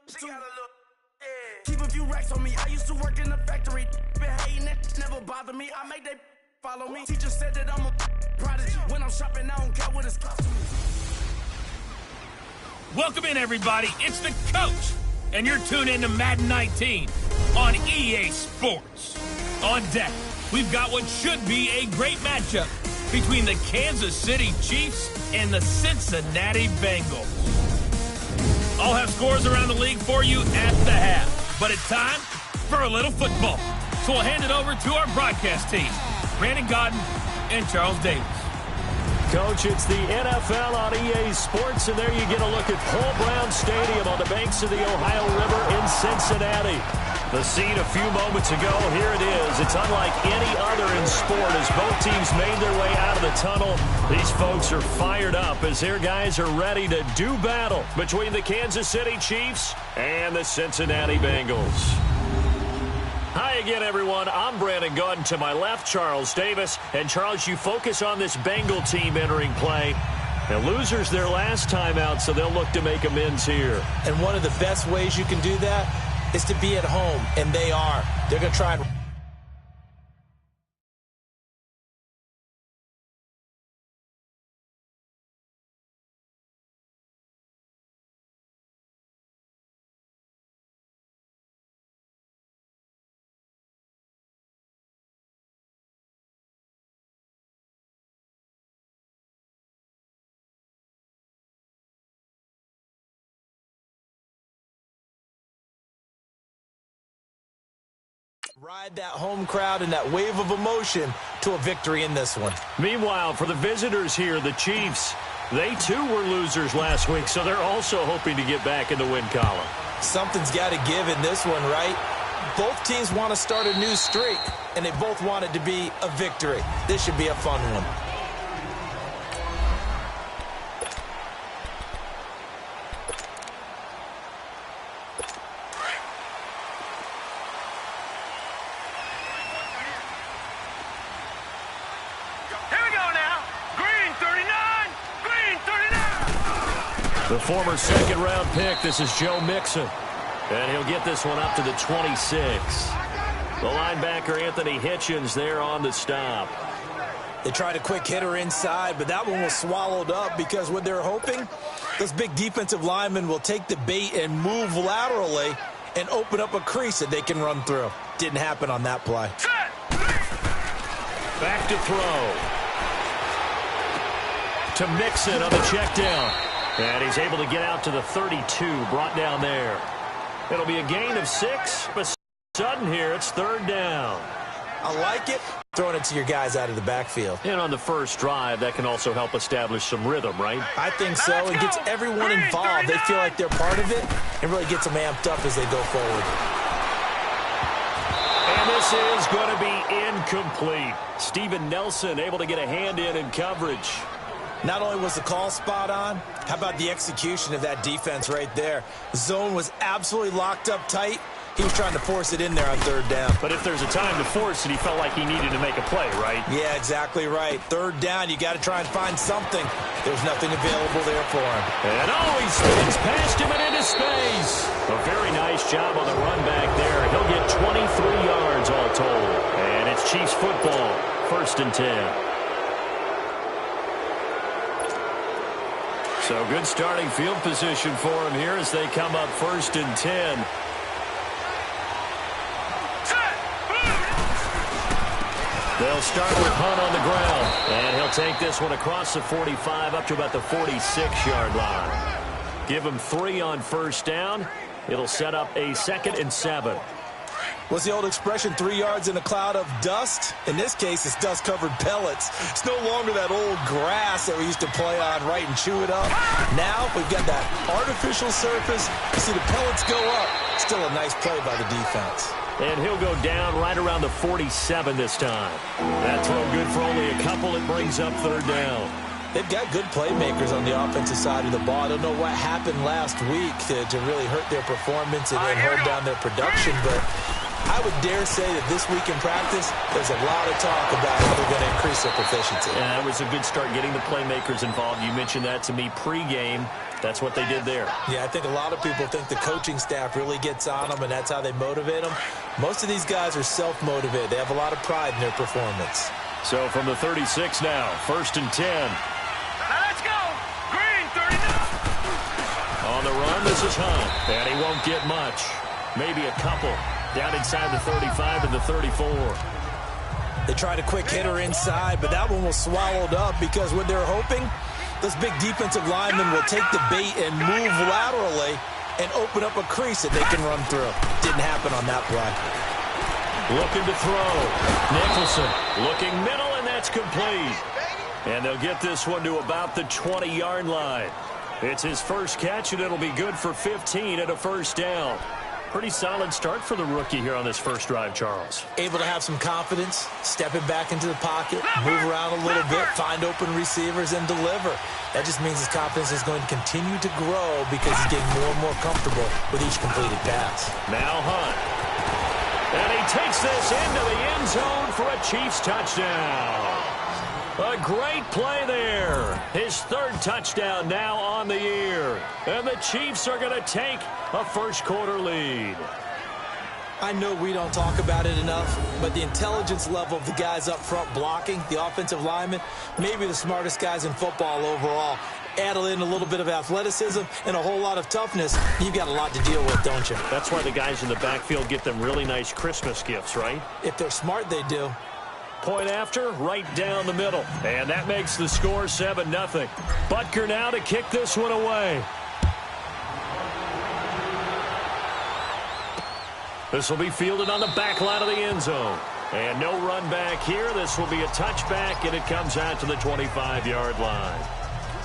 She got a little, yeah. Keep a few racks on me. I used to work in the factory. Been hating it, never bother me. I make they follow me. Teacher said that I'm a prodigy. When I'm shopping, I don't care what it's costing me. Welcome in, everybody. It's the coach, and you're tuned in to Madden 19 on EA Sports. On deck, we've got what should be a great matchup between the Kansas City Chiefs and the Cincinnati Bengals. I'll have scores around the league for you at the half, but it's time for a little football. So we'll hand it over to our broadcast team, Brandon Godden and Charles Davis. Coach, it's the NFL on EA Sports, and there you get a look at Paul Brown Stadium on the banks of the Ohio River in Cincinnati. The scene a few moments ago, here it is. It's unlike any other in sport as both teams made their way out of the tunnel. These folks are fired up as their guys are ready to do battle between the Kansas City Chiefs and the Cincinnati Bengals. Hi again, everyone. I'm Brandon Godden. To my left, Charles Davis. And, Charles, you focus on this Bengal team entering play. And losers their last time out, so they'll look to make amends here. And one of the best ways you can do that is to be at home, and they are. They're going to try and... ride that home crowd and that wave of emotion to a victory in this one. Meanwhile, for the visitors here, the Chiefs, they too were losers last week, so they're also hoping to get back in the win column. Something's got to give in this one, right? Both teams want to start a new streak, and they both want it to be a victory. This should be a fun one. The former second-round pick, this is Joe Mixon. And he'll get this one up to the 26. The linebacker, Anthony Hitchens, there on the stop. They tried a quick hitter inside, but that one was swallowed up because what they're hoping, this big defensive lineman will take the bait and move laterally and open up a crease that they can run through. Didn't happen on that play. Back to throw. To Mixon on the check down. And he's able to get out to the 32, brought down there. It'll be a gain of 6, but sudden here, it's third down. I like it. Throwing it to your guys out of the backfield. And on the first drive, that can also help establish some rhythm, right? I think so. It gets everyone involved. They feel like they're part of it and really gets them amped up as they go forward. And this is going to be incomplete. Steven Nelson able to get a hand in coverage. Not only was the call spot on, how about the execution of that defense right there? The zone was absolutely locked up tight. He was trying to force it in there on third down. But if there's a time to force it, he felt like he needed to make a play, right? Yeah, exactly right. Third down, you got to try and find something. There's nothing available there for him. And he spins past him and into space. A very nice job on the run back there. He'll get 23 yards all told. And it's Chiefs football, 1st and 10. So good starting field position for him here as they come up 1st and 10. They'll start with Hunt on the ground. And he'll take this one across the 45 up to about the 46-yard line. Give him 3 on first down. It'll set up a 2nd and 7. What's the old expression, 3 yards in a cloud of dust? In this case, it's dust-covered pellets. It's no longer that old grass that we used to play on, right, and chew it up. Now we've got that artificial surface. You see the pellets go up. Still a nice play by the defense. And he'll go down right around the 47 this time. That throw good for only a couple. It brings up third down. They've got good playmakers on the offensive side of the ball. I don't know what happened last week to really hurt their performance and hold down their production, but I would dare say that this week in practice, there's a lot of talk about how they're going to increase their proficiency. And that was a good start getting the playmakers involved. You mentioned that to me pregame. That's what they did there. Yeah, I think a lot of people think the coaching staff really gets on them, and that's how they motivate them. Most of these guys are self-motivated. They have a lot of pride in their performance. So from the 36 now, 1st and 10. Now let's go. Green, 39. On the run, this is Hunt. And he won't get much. Maybe a couple. Down inside the 35 and the 34. They tried a quick hitter inside, but that one was swallowed up because what they're hoping, those big defensive linemen will take the bait and move laterally and open up a crease that they can run through. Didn't happen on that play. Looking to throw. Nicholson looking middle, and that's complete. And they'll get this one to about the 20-yard line. It's his first catch, and it'll be good for 15 at a first down. Pretty solid start for the rookie here on this first drive, Charles. Able to have some confidence, stepping back into the pocket, move around a little bit, find open receivers, and deliver. That just means his confidence is going to continue to grow because he's getting more and more comfortable with each completed pass. Now Hunt. And he takes this into the end zone for a Chiefs touchdown. A great play there. His third touchdown now on the year. And the Chiefs are going to take a first-quarter lead. I know we don't talk about it enough, but the intelligence level of the guys up front blocking, the offensive linemen, maybe the smartest guys in football overall. Add in a little bit of athleticism and a whole lot of toughness, you've got a lot to deal with, don't you? That's why the guys in the backfield get them really nice Christmas gifts, right? If they're smart, they do. Point after, right down the middle. And that makes the score 7-0. Butker now to kick this one away. This will be fielded on the back line of the end zone. And no run back here. This will be a touchback, and it comes out to the 25-yard line.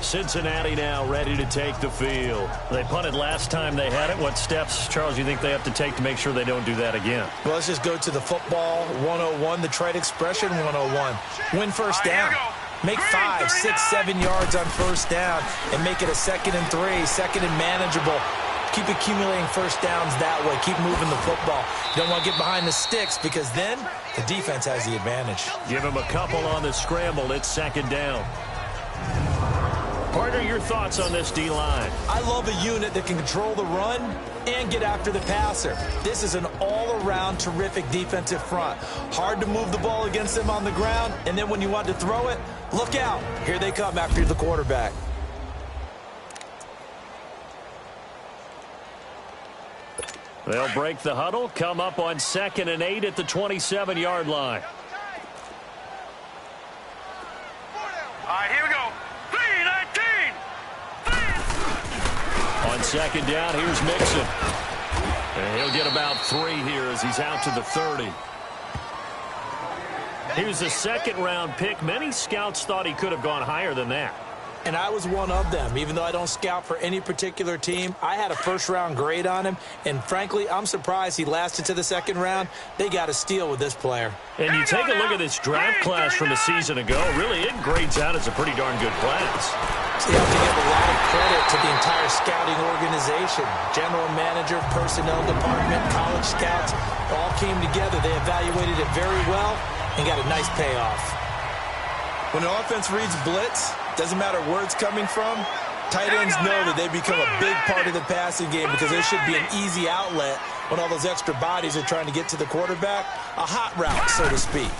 Cincinnati now ready to take the field. They punted last time they had it. What steps, Charles, do you think they have to take to make sure they don't do that again? Well, let's just go to the football 101, the trade expression 101. Win first down. Make 5, 6, 7 yards on first down and make it a 2nd and 3, 2nd and manageable. Keep accumulating first downs that way. Keep moving the football. You don't want to get behind the sticks because then the defense has the advantage. Give him a couple on the scramble. It's 2nd down. Partner, your thoughts on this D-line? I love a unit that can control the run and get after the passer. This is an all-around terrific defensive front. Hard to move the ball against them on the ground, and then when you want to throw it, look out. Here they come after the quarterback. They'll break the huddle, come up on 2nd and 8 at the 27-yard line. All right, here we go. 3-19. On 2nd down, here's Mixon. And he'll get about 3 here as he's out to the 30. Here's a 2nd-round pick. Many scouts thought he could have gone higher than that. And I was one of them. Even though I don't scout for any particular team, I had a first-round grade on him. And frankly, I'm surprised he lasted to the 2nd round. They got a steal with this player. And you take a look at this draft class from a season ago. Really, it grades out as a pretty darn good class. So you have to give a lot of credit to the entire scouting organization. General manager, personnel department, college scouts, all came together. They evaluated it very well and got a nice payoff. When an offense reads blitz, doesn't matter where it's coming from, tight ends know that they become a big part of the passing game because there should be an easy outlet when all those extra bodies are trying to get to the quarterback. A hot route, so to speak.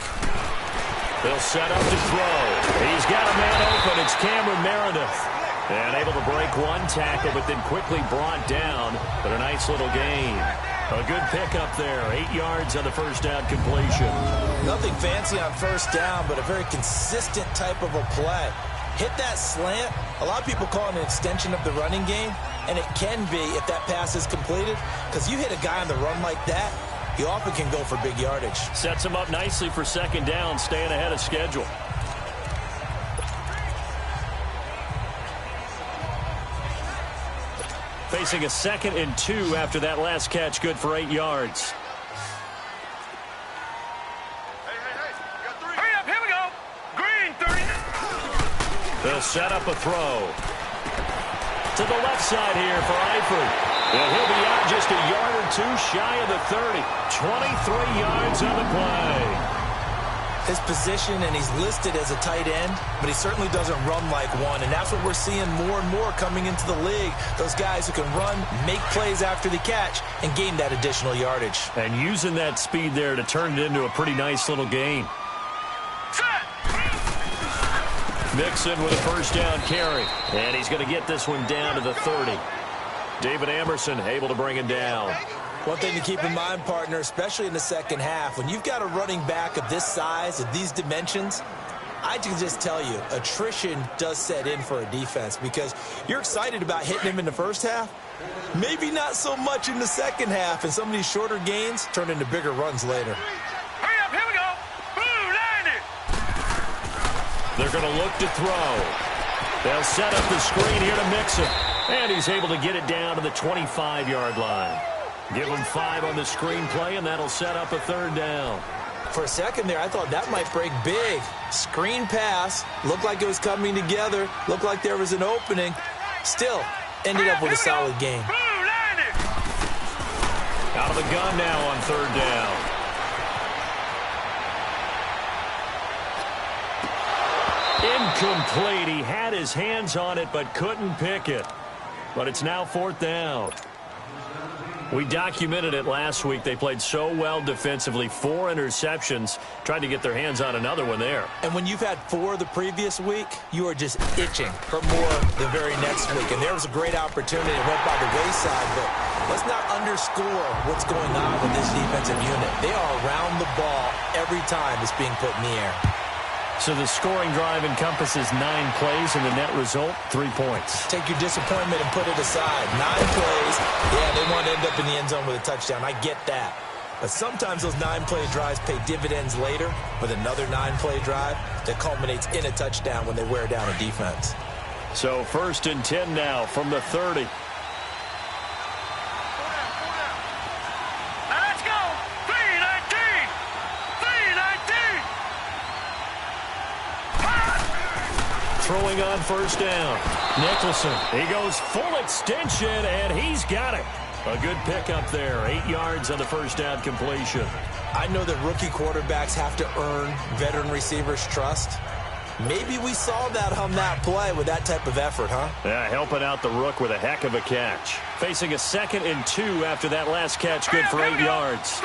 They'll set up to throw. He's got a man open. It's Cameron Meredith. And able to break one tackle, but then quickly brought down. But a nice little gain. A good pickup there. 8 yards on the first down completion. Nothing fancy on first down, but a very consistent type of a play. Hit that slant. A lot of people call it an extension of the running game, and it can be if that pass is completed, because you hit a guy on the run like that, you often can go for big yardage. Sets him up nicely for 2nd down, staying ahead of schedule. Facing a 2nd and 2 after that last catch, good for 8 yards. Hurry up, here we go. Green, 30. They'll set up a throw. To the left side here for Eifert. And he'll be out just just a yard or two shy of the 30. 23 yards on the play. His position, and he's listed as a tight end, but he certainly doesn't run like one, and that's what we're seeing more and more coming into the league. Those guys who can run, make plays after the catch, and gain that additional yardage. And using that speed there to turn it into a pretty nice little gain. Mixon with a first down carry, and he's going to get this one down to the 30. David Amerson able to bring it down. One thing to keep in mind, partner, especially in the second half, when you've got a running back of this size, of these dimensions, I can just tell you, attrition does set in for a defense because you're excited about hitting him in the first half. Maybe not so much in the second half, and some of these shorter gains turn into bigger runs later. Hurry up, here we go. Boom, 90. They're going to look to throw. They'll set up the screen here to Mixon, and he's able to get it down to the 25-yard line. Give him 5 on the screenplay, and that'll set up a third down. For a second there, I thought that might break big. Screen pass, looked like it was coming together, looked like there was an opening. Still, ended up with a solid game. Out of the gun now on third down. Incomplete. He had his hands on it, but couldn't pick it. But it's now fourth down. We documented it last week. They played so well defensively. 4 interceptions. Tried to get their hands on another one there. And when you've had 4 the previous week, you are just itching for more the very next week. And there was a great opportunity. It went by the wayside, but let's not underscore what's going on with this defensive unit. They are around the ball every time it's being put in the air. So the scoring drive encompasses 9 plays, and the net result, 3 points. Take your disappointment and put it aside. 9 plays. Yeah, they want to end up in the end zone with a touchdown. I get that. But sometimes those 9-play drives pay dividends later with another 9-play drive that culminates in a touchdown when they wear down a defense. So 1st and 10 now from the 30. Throwing on first down. Nicholson. He goes full extension, and he's got it. A good pickup there. 8 yards on the first down completion. I know that rookie quarterbacks have to earn veteran receivers' trust. Maybe we saw that on that play with that type of effort, huh? Yeah, helping out the rook with a heck of a catch. Facing a 2nd and 2 after that last catch, good for 8 yards.